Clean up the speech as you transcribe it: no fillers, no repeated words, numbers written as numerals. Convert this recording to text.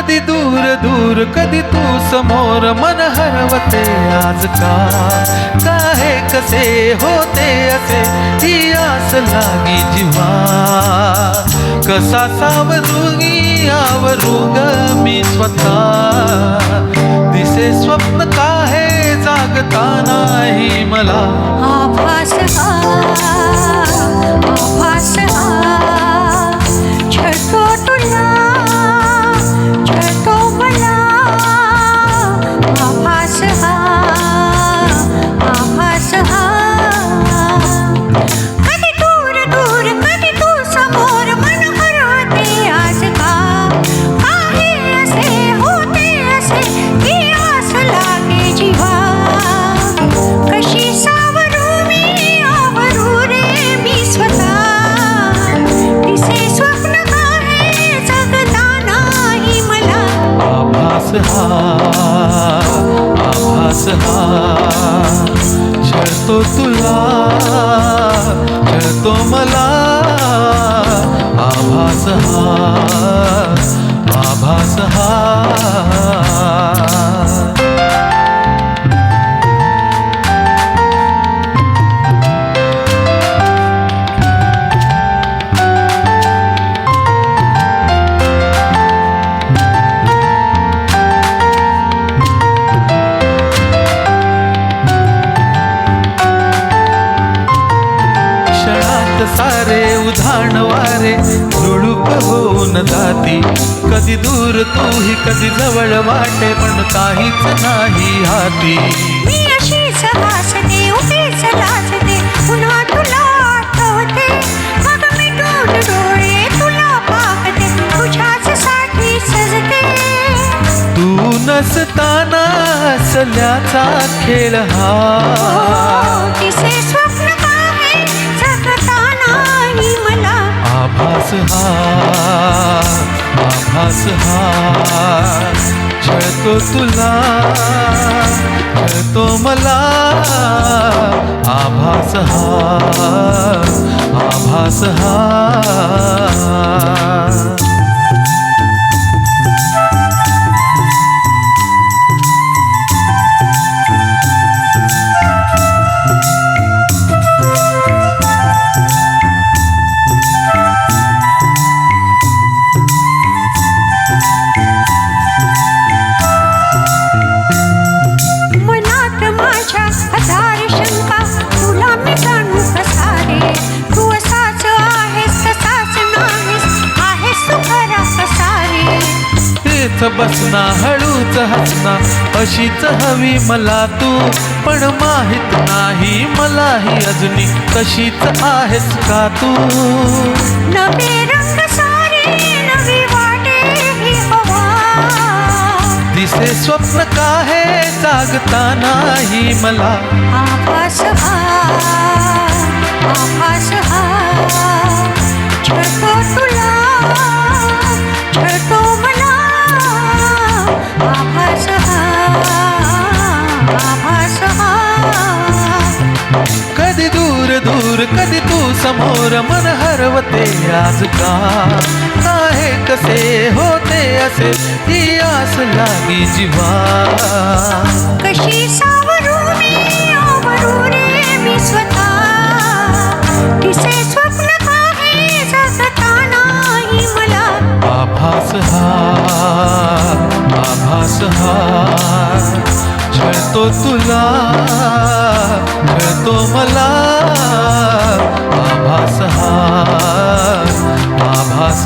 कधी दूर दूर कधी तू समोर मन हरवते आज का हे कसे होते असे ही आस लागी जीवा कसा सावरूगी आवरू ग मी स्वतः दिसे स्वप्न का हे जागता नाही मला आभास छळतो तुला छळतो मला आभास कधी दूर दूर कधी तू समोर मन हरवते आज का हे असे होते असे ही आस लागे जीवा कशी सावरू मी आवरू रे मी स्वतः दिसे स्वप्न का हे जगता नाही मला आभास छळतो तुला छळतो मला आभास सारे उधाण वारे झुळूक होऊन जाती कधी दूर तूही कधी जवळ वाटे पण काहीच नाही हाती मी अशीच हसते उभीच लाजते पुन्हा तुला आठवते मग मिटून डोळे तुला पाहते तुझ्याच साठी सजते तू नसताना हसल्याचा खेळ हा दिसे स्वप्न का हे जगता नाही मला आभास छळतो तुला छळतो मला आभास हजार शंका तुला मी जाणू कसा रे तू असाच आहेस तसाच नाहीस आहेस तू खरा कसा रे तेच बसना हळूच हसना अशीच हवी मला तू पण माहित नाही मलाही अजूनी तशीच आहेस का तू नवे रंग सारे नवी वाटे ही हवा दिसे स्वप्न का हे जागता नाही मला आभास छळतो तुला छळतो मला आभास कधी दूर दूर कधी तू समोर मन हरवते आज का हे कसे होते असे ही आस लागी जीवा कशी सावरू मी आवरू रे मी स्वतः दिसे स्वप्न का हे जगता नाही मला आभास छळतो तुला छळतो मला आभास